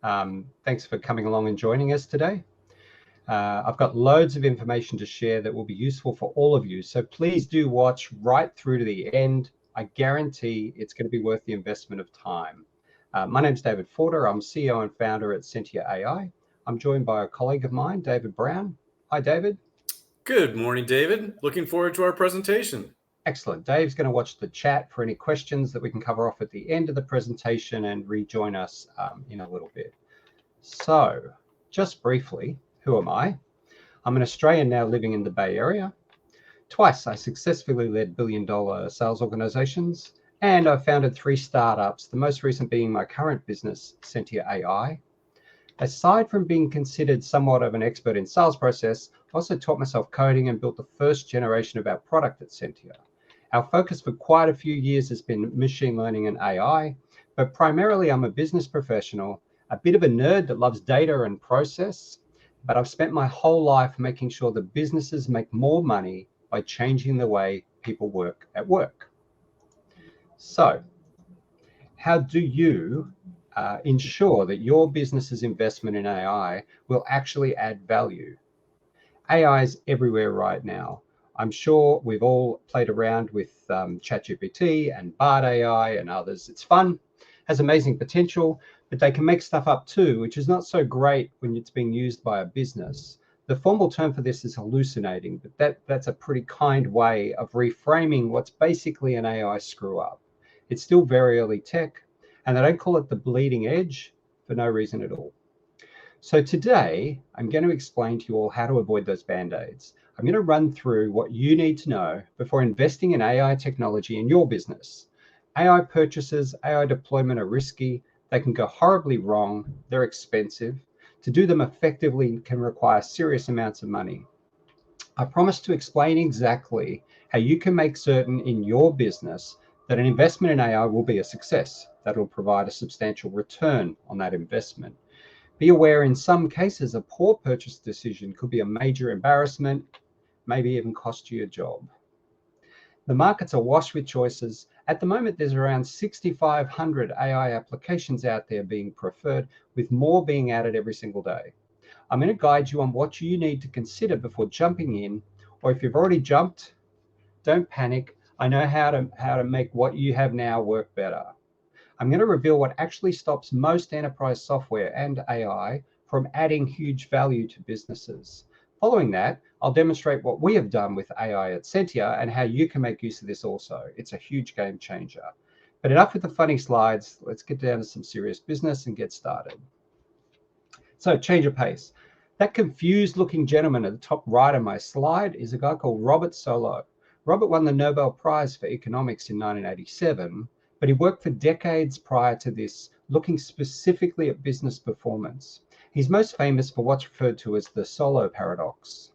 Thanks for coming along and joining us today. I've got loads of information to share that will be useful for all of you. So please do watch right through to the end. I guarantee it's going to be worth the investment of time. My name's David Forder. I'm CEO and founder at Sentia AI. I'm joined by a colleague of mine, David Brown. Hi, David. Good morning, David. Looking forward to our presentation. Excellent. Dave's going to watch the chat for any questions that we can cover off at the end of the presentation and rejoin us in a little bit. So just briefly, who am I? I'm an Australian now living in the Bay Area. Twice I successfully led billion-dollar sales organizations, and I've founded 3 startups, the most recent being my current business, Sentia AI. Aside from being considered somewhat of an expert in sales process, I also taught myself coding and built the first generation of our product at Sentia. Our focus for quite a few years has been machine learning and AI, but primarily I'm a business professional, a bit of a nerd that loves data and process, but I've spent my whole life making sure that businesses make more money by changing the way people work at work. So, how do you ensure that your business's investment in AI will actually add value? AI is everywhere right now. I'm sure we've all played around with ChatGPT and Bard AI and others. It's fun, has amazing potential, but they can make stuff up too, which is not so great when it's being used by a business. The formal term for this is hallucinating, but that's a pretty kind way of reframing what's basically an AI screw up. It's still very early tech, and they don't call it the bleeding edge for no reason at all. So today, I'm going to explain to you all how to avoid those band-aids. I'm going to run through what you need to know before investing in AI technology in your business. AI purchases, AI deployment are risky. They can go horribly wrong. They're expensive. To do them effectively can require serious amounts of money. I promise to explain exactly how you can make certain in your business that an investment in AI will be a success, that will provide a substantial return on that investment. Be aware in some cases, a poor purchase decision could be a major embarrassment, maybe even cost you your job. The market's awash with choices. At the moment, there's around 6,500 AI applications out there being preferred, with more being added every single day. I'm going to guide you on what you need to consider before jumping in, or if you've already jumped, don't panic. I know how to make what you have now work better. I'm going to reveal what actually stops most enterprise software and AI from adding huge value to businesses. Following that, I'll demonstrate what we have done with AI at Sentia and how you can make use of this also. It's a huge game changer. But enough with the funny slides. Let's get down to some serious business and get started. So change of pace. That confused looking gentleman at the top right of my slide is a guy called Robert Solow. Robert won the Nobel Prize for Economics in 1987. But he worked for decades prior to this, looking specifically at business performance. He's most famous for what's referred to as the Solow paradox.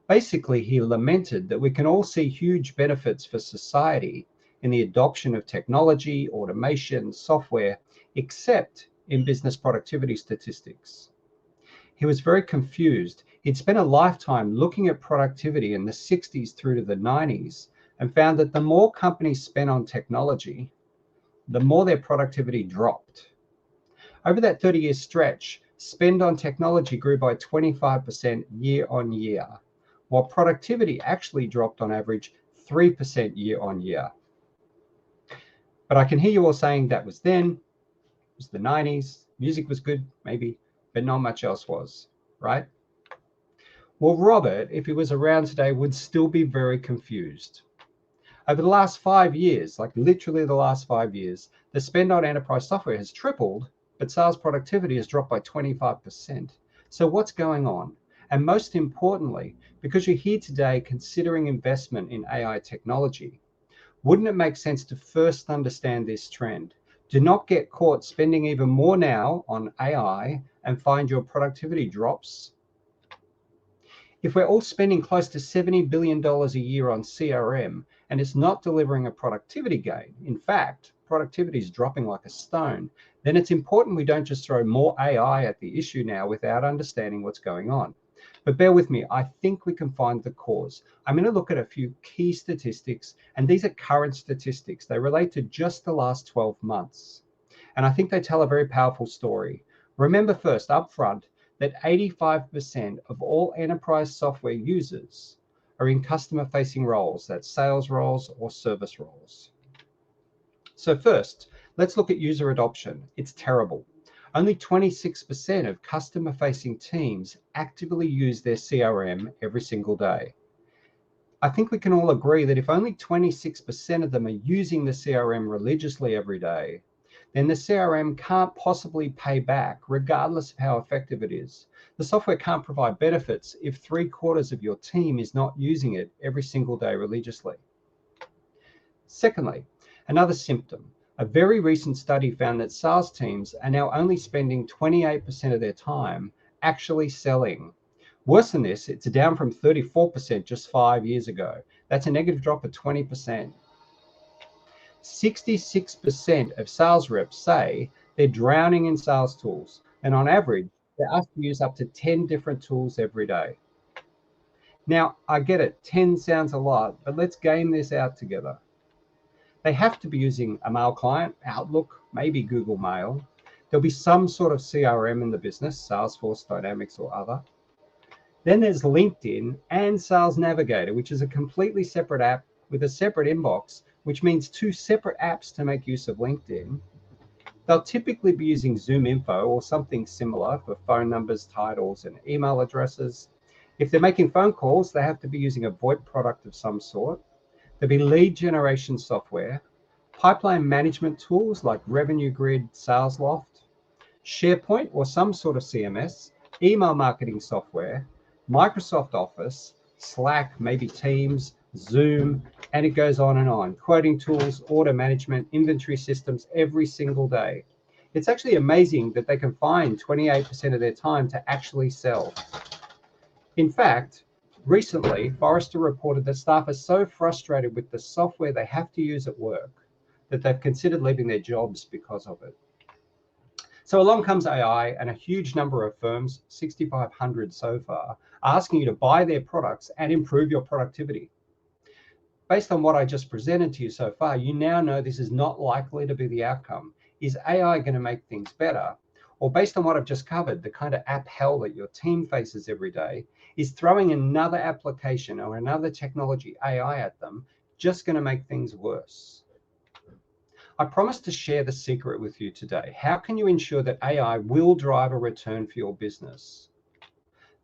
Basically, he lamented that we can all see huge benefits for society in the adoption of technology, automation, software, except in business productivity statistics. He was very confused. He'd spent a lifetime looking at productivity in the 60s through to the 90s and found that the more companies spent on technology, the more their productivity dropped. Over that 30-year stretch, spend on technology grew by 25% year on year, while productivity actually dropped on average 3% year on year. But I can hear you all saying that was then, it was the 90s, music was good, maybe, but not much else was, right? Well, Robert, if he was around today, would still be very confused. Over the last 5 years, like literally the last 5 years, the spend on enterprise software has tripled, but sales productivity has dropped by 25%. So what's going on? And most importantly, because you're here today considering investment in AI technology, wouldn't it make sense to first understand this trend? Do not get caught spending even more now on AI and find your productivity drops. If we're all spending close to $70 billion a year on CRM and it's not delivering a productivity gain, in fact, productivity is dropping like a stone, then it's important we don't just throw more AI at the issue now without understanding what's going on. But bear with me, I think we can find the cause. I'm going to look at a few key statistics, and these are current statistics. They relate to just the last 12 months. And I think they tell a very powerful story. Remember first, up front, that 85% of all enterprise software users are in customer-facing roles, that's sales roles or service roles. So first, let's look at user adoption. It's terrible. Only 26% of customer-facing teams actively use their CRM every single day. I think we can all agree that if only 26% of them are using the CRM religiously every day, then the CRM can't possibly pay back regardless of how effective it is. The software can't provide benefits if 3/4 of your team is not using it every single day religiously. Secondly, another symptom. A very recent study found that sales teams are now only spending 28% of their time actually selling. Worse than this, it's down from 34% just 5 years ago. That's a negative drop of 20%. 66% of sales reps say they're drowning in sales tools, and on average, they're asked to use up to 10 different tools every day. Now, I get it, 10 sounds a lot, but let's game this out together. They have to be using a mail client, Outlook, maybe Google Mail. There'll be some sort of CRM in the business, Salesforce, Dynamics, or other. Then there's LinkedIn and Sales Navigator, which is a completely separate app with a separate inbox, which means 2 separate apps to make use of LinkedIn. They'll typically be using ZoomInfo or something similar for phone numbers, titles, and email addresses. If they're making phone calls, they have to be using a VoIP product of some sort. There'll be lead generation software, pipeline management tools like Revenue Grid, SalesLoft, SharePoint or some sort of CMS, email marketing software, Microsoft Office, Slack, maybe Teams, Zoom, and it goes on and on. Quoting tools, order management, inventory systems every single day. It's actually amazing that they can find 28% of their time to actually sell. In fact, recently, Forrester reported that staff are so frustrated with the software they have to use at work that they've considered leaving their jobs because of it. So along comes AI, and a huge number of firms, 6,500 so far, are asking you to buy their products and improve your productivity. Based on what I just presented to you so far, you now know this is not likely to be the outcome. Is AI going to make things better? Or based on what I've just covered, the kind of app hell that your team faces every day, is throwing another application or another technology, AI, at them just going to make things worse? I promised to share the secret with you today. How can you ensure that AI will drive a return for your business?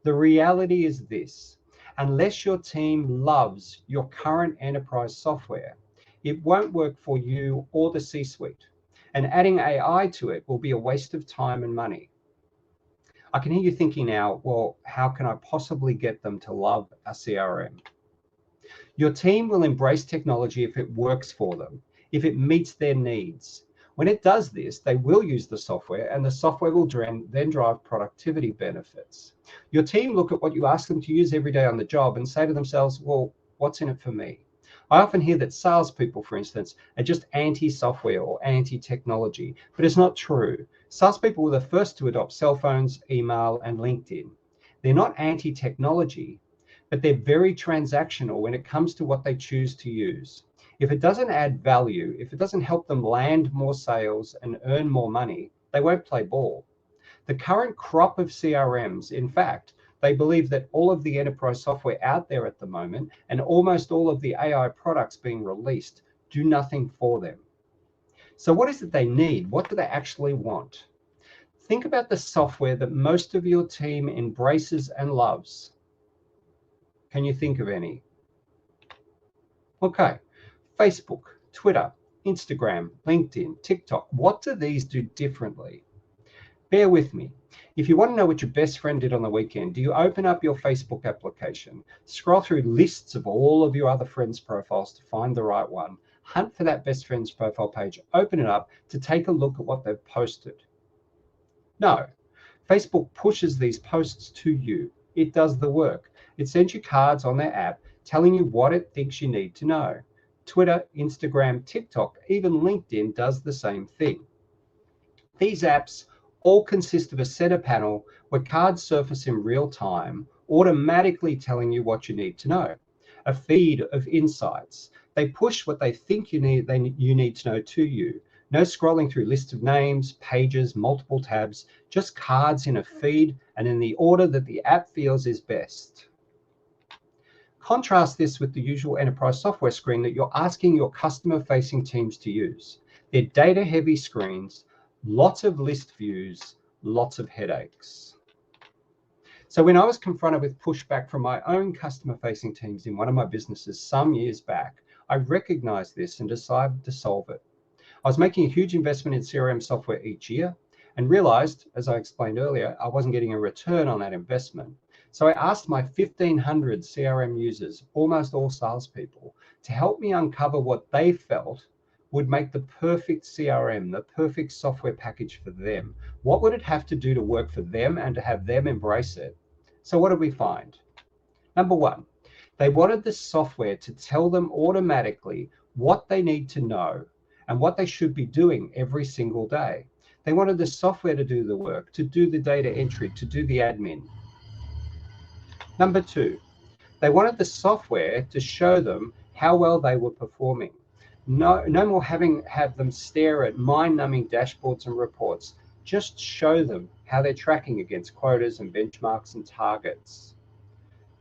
The reality is this: unless your team loves your current enterprise software, it won't work for you or the C-suite. And adding AI to it will be a waste of time and money. I can hear you thinking now, well, how can I possibly get them to love a CRM? Your team will embrace technology if it works for them, if it meets their needs. When it does this, they will use the software, and the software will then drive productivity benefits. Your team look at what you ask them to use every day on the job and say to themselves, well, what's in it for me? I often hear that salespeople, for instance, are just anti-software or anti-technology, but it's not true. Salespeople were the first to adopt cell phones, email, and LinkedIn. They're not anti-technology, but they're very transactional when it comes to what they choose to use. If it doesn't add value, if it doesn't help them land more sales and earn more money, they won't play ball. The current crop of CRMs, in fact, they believe that all of the enterprise software out there at the moment and almost all of the AI products being released do nothing for them. So what is it they need? What do they actually want? Think about the software that most of your team embraces and loves. Can you think of any? Okay. Facebook, Twitter, Instagram, LinkedIn, TikTok. What do these do differently? Bear with me. If you want to know what your best friend did on the weekend, do you open up your Facebook application, scroll through lists of all of your other friends' profiles to find the right one, hunt for that best friend's profile page, open it up to take a look at what they've posted? No. Facebook pushes these posts to you. It does the work. It sends you cards on their app telling you what it thinks you need to know. Twitter, Instagram, TikTok, even LinkedIn does the same thing. These apps all consist of a center panel where cards surface in real time, automatically telling you what you need to know. A feed of insights. They push what they think you need to know to you. No scrolling through lists of names, pages, multiple tabs, just cards in a feed and in the order that the app feels is best. Contrast this with the usual enterprise software screen that you're asking your customer-facing teams to use. They're data-heavy screens, lots of list views, lots of headaches. So when I was confronted with pushback from my own customer-facing teams in one of my businesses some years back, I recognized this and decided to solve it. I was making a huge investment in CRM software each year and realized, as I explained earlier, I wasn't getting a return on that investment. So I asked my 1,500 CRM users, almost all salespeople, to help me uncover what they felt would make the perfect CRM, the perfect software package for them. What would it have to do to work for them and to have them embrace it? So what did we find? Number one, they wanted the software to tell them automatically what they need to know and what they should be doing every single day. They wanted the software to do the work, to do the data entry, to do the admin. Number two, they wanted the software to show them how well they were performing. No more have them stare at mind-numbing dashboards and reports. Just show them how they're tracking against quotas and benchmarks and targets.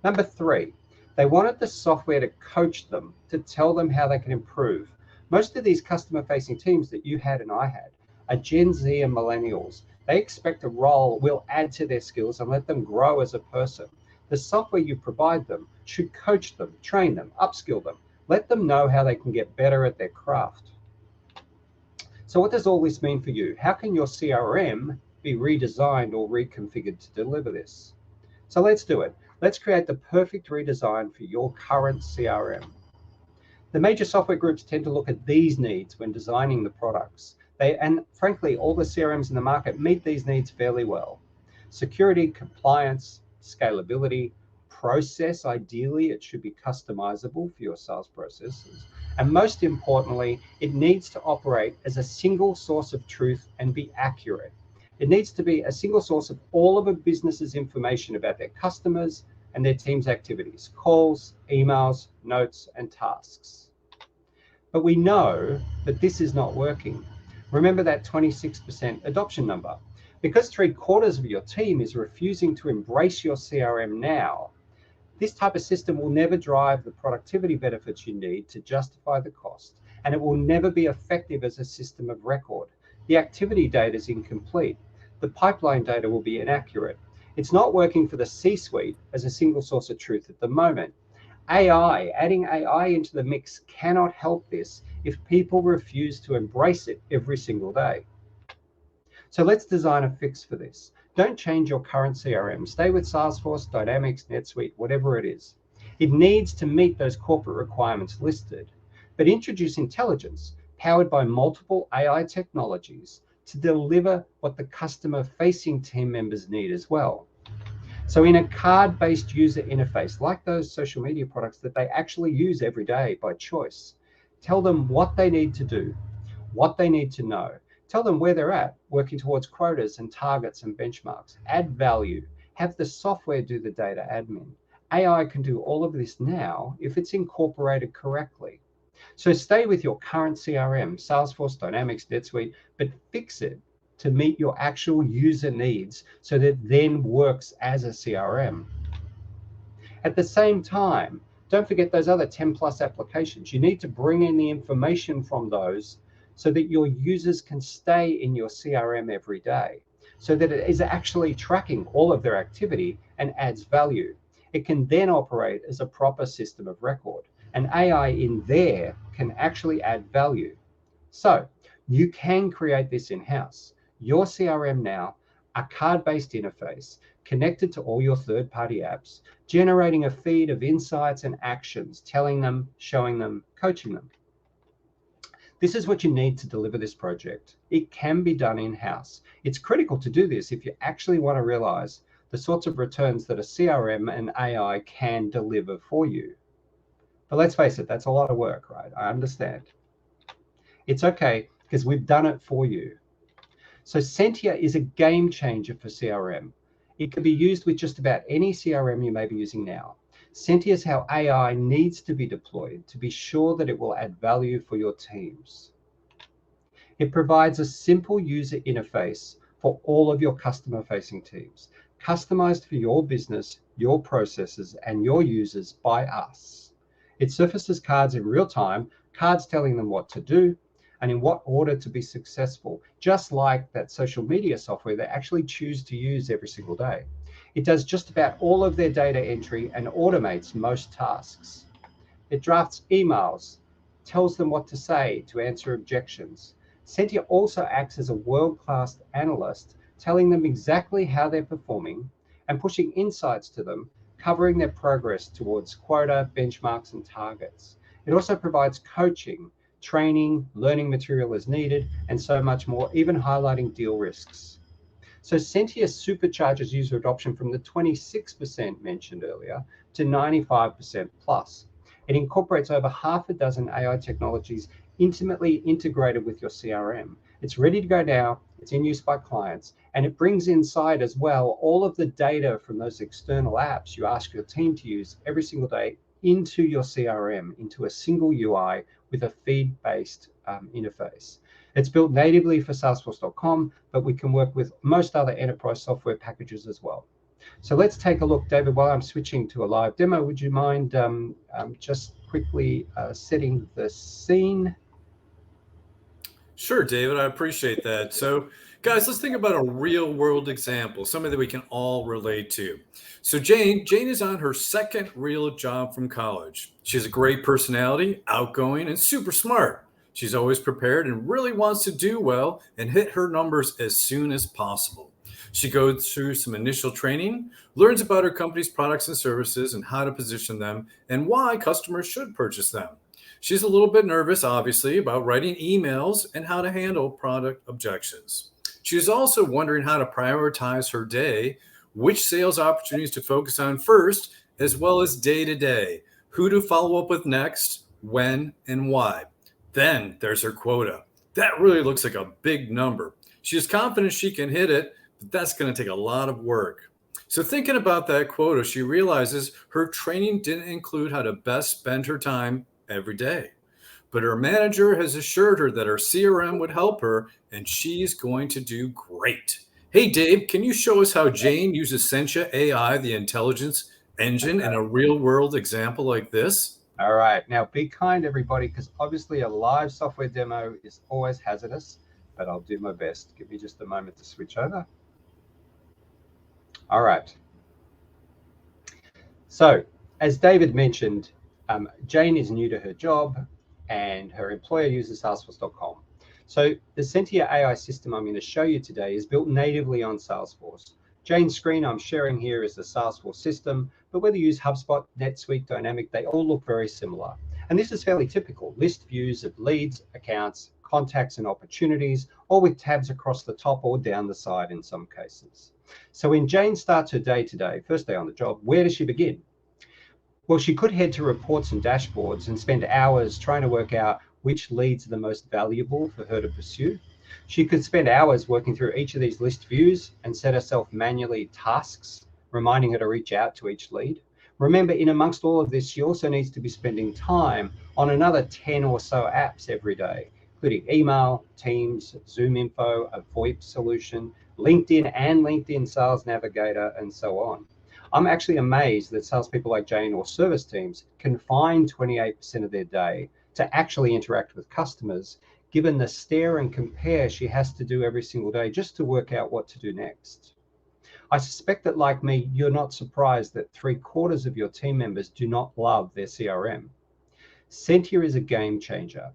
Number three, they wanted the software to coach them, to tell them how they can improve. Most of these customer-facing teams that you had and I had are Gen Z and millennials. They expect a role will add to their skills and let them grow as a person. The software you provide them should coach them, train them, upskill them, let them know how they can get better at their craft. So what does all this mean for you? How can your CRM be redesigned or reconfigured to deliver this? So let's do it. Let's create the perfect redesign for your current CRM. The major software groups tend to look at these needs when designing the products. And frankly, all the CRMs in the market meet these needs fairly well. Security, compliance, scalability, process, ideally it should be customizable for your sales processes. And most importantly, it needs to operate as a single source of truth and be accurate. It needs to be a single source of all of a business's information about their customers and their team's activities, calls, emails, notes, and tasks. But we know that this is not working. Remember that 26% adoption number. Because 3/4 of your team is refusing to embrace your CRM now, this type of system will never drive the productivity benefits you need to justify the cost, and it will never be effective as a system of record. The activity data is incomplete. The pipeline data will be inaccurate. It's not working for the C-suite as a single source of truth at the moment. Adding AI into the mix cannot help this if people refuse to embrace it every single day. So let's design a fix for this. Don't change your current CRM. Stay with Salesforce, Dynamics, NetSuite, whatever it is. It needs to meet those corporate requirements listed, but introduce intelligence powered by multiple AI technologies to deliver what the customer-facing team members need as well. So in a card-based user interface, like those social media products that they actually use every day by choice, tell them what they need to do, what they need to know. Tell them where they're at, working towards quotas and targets and benchmarks. Add value. Have the software do the data admin. AI can do all of this now if it's incorporated correctly. So stay with your current CRM, Salesforce, Dynamics, NetSuite, but fix it to meet your actual user needs so that it then works as a CRM. At the same time, don't forget those other 10+ applications. You need to bring in the information from those so that your users can stay in your CRM every day, so that it is actually tracking all of their activity and adds value. It can then operate as a proper system of record, and AI in there can actually add value. So you can create this in-house. Your CRM now, a card-based interface connected to all your third-party apps, generating a feed of insights and actions, telling them, showing them, coaching them. This is what you need to deliver this project. It can be done in-house. It's critical to do this if you actually want to realize the sorts of returns that a CRM and AI can deliver for you. But let's face it, that's a lot of work, right? I understand. It's okay, because we've done it for you. So Sentia is a game changer for CRM. It can be used with just about any CRM you may be using now. Sentia is how AI needs to be deployed to be sure that it will add value for your teams. It provides a simple user interface for all of your customer-facing teams, customized for your business, your processes, and your users by us. It surfaces cards in real time, cards telling them what to do and in what order to be successful, just like that social media software they actually choose to use every single day. It does just about all of their data entry and automates most tasks. It drafts emails, tells them what to say to answer objections. Sentia also acts as a world-class analyst, telling them exactly how they're performing and pushing insights to them, covering their progress towards quota, benchmarks, and targets. It also provides coaching, training, learning material as needed, and so much more, even highlighting deal risks. So Sentia supercharges user adoption from the 26% mentioned earlier to 95% plus. It incorporates over half a dozen AI technologies intimately integrated with your CRM. It's ready to go now, it's in use by clients, and it brings inside as well all of the data from those external apps you ask your team to use every single day into your CRM, into a single UI with a feed-based interface. It's built natively for Salesforce.com, but we can work with most other enterprise software packages as well. So let's take a look, David, while I'm switching to a live demo, would you mind just quickly setting the scene? Sure, David, I appreciate that. So, guys, let's think about a real world example, something that we can all relate to. So, Jane is on her second real job from college. She has a great personality, outgoing, and super smart. She's always prepared and really wants to do well and hit her numbers as soon as possible. She goes through some initial training, learns about her company's products and services and how to position them and why customers should purchase them. She's a little bit nervous, obviously, about writing emails and how to handle product objections. She's also wondering how to prioritize her day, which sales opportunities to focus on first, as well as day to day, who to follow up with next, when, and why. Then there's her quota. That really looks like a big number. She is confident she can hit it, but that's going to take a lot of work. So, thinking about that quota, she realizes her training didn't include how to best spend her time every day. But her manager has assured her that her CRM would help her and she's going to do great. Hey, Dave, can you show us how Jane uses Sentia AI, the intelligence engine, in a real world example like this? All right, now be kind, everybody, because obviously a live software demo is always hazardous, but I'll do my best. Give me just a moment to switch over. All right. So, as David mentioned, Jane is new to her job and her employer uses Salesforce.com. So the Sentia AI system I'm going to show you today is built natively on Salesforce. Jane's screen I'm sharing here is the Salesforce system, but whether you use HubSpot, NetSuite, Dynamic, they all look very similar. And this is fairly typical. List views of leads, accounts, contacts, and opportunities, all with tabs across the top or down the side in some cases. So when Jane starts her day today, first day on the job, where does she begin? Well, she could head to reports and dashboards and spend hours trying to work out which leads are the most valuable for her to pursue. She could spend hours working through each of these list views and set herself manually tasks, reminding her to reach out to each lead. Remember, in amongst all of this, she also needs to be spending time on another 10 or so apps every day, including email, Teams, Zoom Info, a VoIP solution, LinkedIn and LinkedIn Sales Navigator, and so on. I'm actually amazed that salespeople like Jane or service teams can find 28% of their day to actually interact with customers, given the stare and compare she has to do every single day just to work out what to do next. I suspect that, like me, you're not surprised that 3/4 of your team members do not love their CRM. Sentia is a game changer.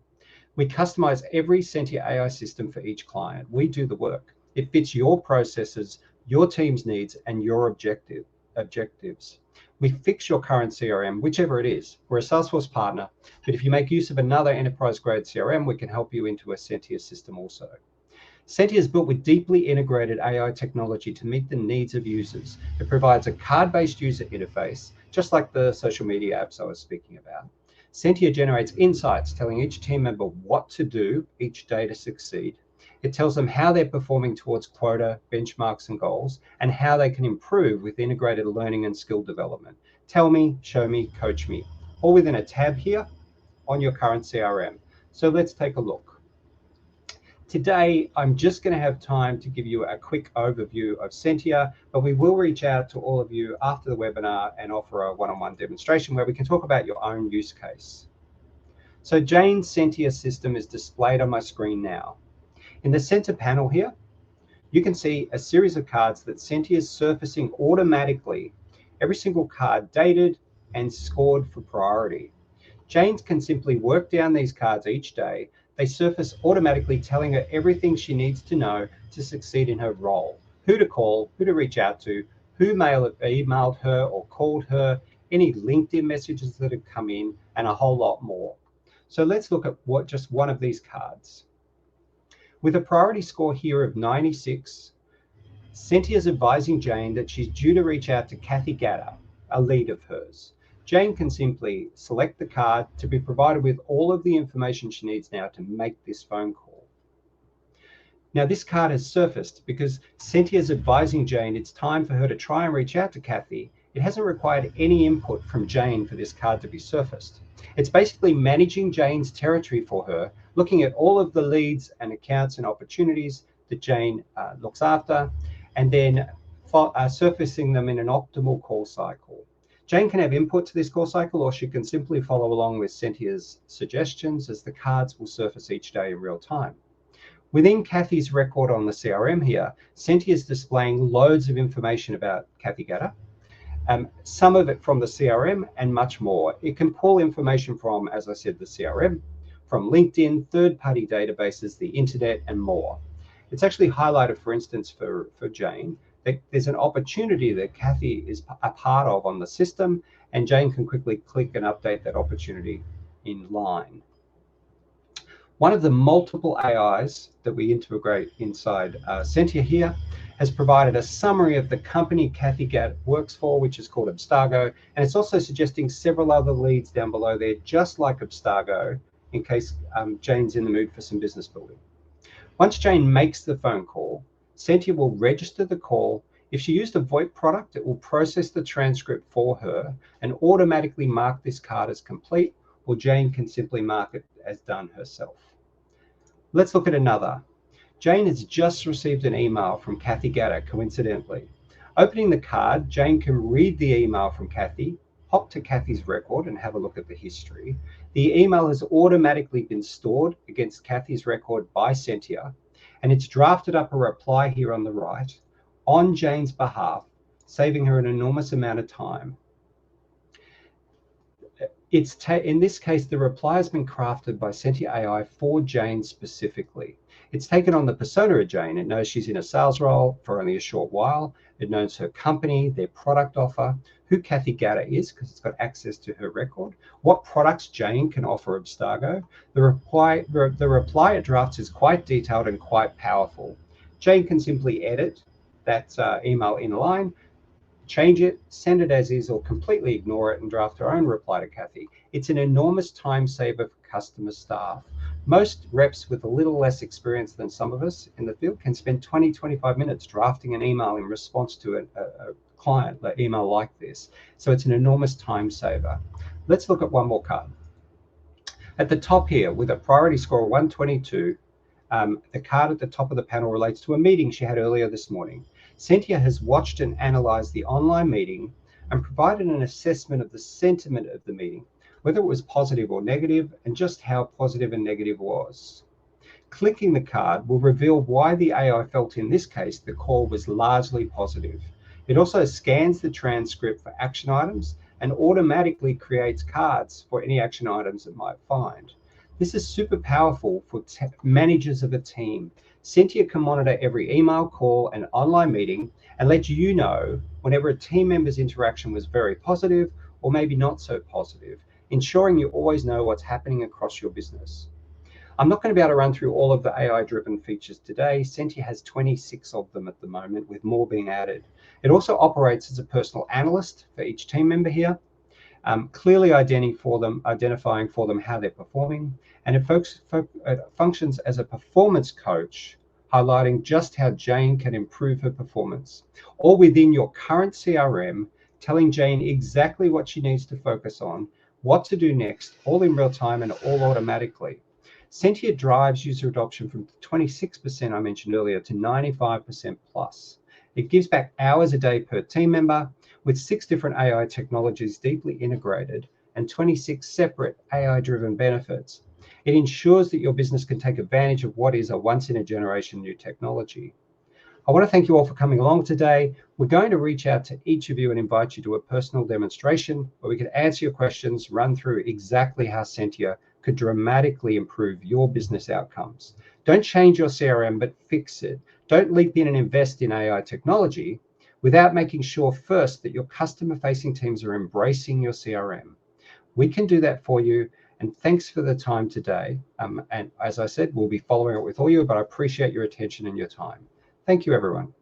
We customize every Sentia AI system for each client. We do the work. It fits your processes, your team's needs, and your objectives. We fix your current CRM, whichever it is. We're a Salesforce partner, but if you make use of another enterprise-grade CRM, we can help you into a Sentia system also. Sentia is built with deeply integrated AI technology to meet the needs of users. It provides a card-based user interface, just like the social media apps I was speaking about. Sentia generates insights telling each team member what to do each day to succeed. It tells them how they're performing towards quota, benchmarks, and goals, and how they can improve with integrated learning and skill development. Tell me, show me, coach me, all within a tab here on your current CRM. So let's take a look. Today, I'm just going to have time to give you a quick overview of Sentia, but we will reach out to all of you after the webinar and offer a one-on-one demonstration where we can talk about your own use case. So Jane's Sentia system is displayed on my screen now. In the center panel here, you can see a series of cards that Sentia is surfacing automatically, every single card dated and scored for priority. Jane can simply work down these cards each day. They surface automatically, telling her everything she needs to know to succeed in her role. Who to call, who to reach out to, who emailed her or called her, any LinkedIn messages that have come in, and a whole lot more. So let's look at just one of these cards. With a priority score here of 96, Sentia is advising Jane that she's due to reach out to Kathy Gatter, a lead of hers. Jane can simply select the card to be provided with all of the information she needs now to make this phone call. Now this card has surfaced because Sentia is advising Jane it's time for her to try and reach out to Kathy. It hasn't required any input from Jane for this card to be surfaced. It's basically managing Jane's territory for her, looking at all of the leads and accounts and opportunities that Jane looks after, and then surfacing them in an optimal call cycle. Jane can have input to this call cycle, or she can simply follow along with Sentia's suggestions as the cards will surface each day in real time. Within Kathy's record on the CRM here, Sentia is displaying loads of information about Kathy Gatter, some of it from the CRM and much more. It can pull information from, as I said, the CRM, from LinkedIn, third-party databases, the internet, and more. It's actually highlighted, for instance, for Jane, that there's an opportunity that Kathy is a part of on the system, and Jane can quickly click and update that opportunity in line. One of the multiple AIs that we integrate inside Sentia here has provided a summary of the company Kathy Gatter works for, which is called Abstago, and it's also suggesting several other leads down below there, just like Abstago, in case Jane's in the mood for some business building. Once Jane makes the phone call, Sentia will register the call. If she used a VoIP product, it will process the transcript for her and automatically mark this card as complete, or Jane can simply mark it as done herself. Let's look at another. Jane has just received an email from Kathy Gatter, coincidentally. Opening the card, Jane can read the email from Kathy, hop to Kathy's record and have a look at the history. The email has automatically been stored against Kathy's record by Sentia, and it's drafted up a reply here on the right on Jane's behalf, saving her an enormous amount of time. In this case, the reply has been crafted by Sentia AI for Jane specifically. It's taken on the persona of Jane. It knows she's in a sales role for only a short while. It knows her company, their product offer, who Kathy Gatter is, because it's got access to her record, what products Jane can offer Abstago. The reply it drafts is quite detailed and quite powerful. Jane can simply edit that email in line, change it, send it as is, or completely ignore it and draft her own reply to Kathy. It's an enormous time saver for customer staff. Most reps with a little less experience than some of us in the field can spend 20-25 minutes drafting an email in response to a client email like this. So it's an enormous time saver. Let's look at one more card. At the top here, with a priority score of 122, the card at the top of the panel relates to a meeting she had earlier this morning. Sentia has watched and analyzed the online meeting and provided an assessment of the sentiment of the meeting, whether it was positive or negative, and just how positive and negative was. Clicking the card will reveal why the AI felt in this case the call was largely positive. It also scans the transcript for action items and automatically creates cards for any action items it might find. This is super powerful for managers of a team. Sentia can monitor every email, call, and online meeting and let you know whenever a team member's interaction was very positive or maybe not so positive, ensuring you always know what's happening across your business. I'm not going to be able to run through all of the AI-driven features today. Sentia has 26 of them at the moment, with more being added. It also operates as a personal analyst for each team member here, clearly identifying for them how they're performing, and it functions as a performance coach, highlighting just how Jane can improve her performance, all within your current CRM, telling Jane exactly what she needs to focus on, what to do next, all in real time and all automatically. Sentia drives user adoption from 26% I mentioned earlier to 95% plus. It gives back hours a day per team member with 6 different AI technologies deeply integrated and 26 separate AI-driven benefits. It ensures that your business can take advantage of what is a once-in-a-generation new technology. I want to thank you all for coming along today. We're going to reach out to each of you and invite you to a personal demonstration where we can answer your questions, run through exactly how Sentia could dramatically improve your business outcomes. Don't change your CRM, but fix it. Don't leap in and invest in AI technology without making sure first that your customer-facing teams are embracing your CRM. We can do that for you. And thanks for the time today. And as I said, we'll be following up with all you, but I appreciate your attention and your time. Thank you, everyone.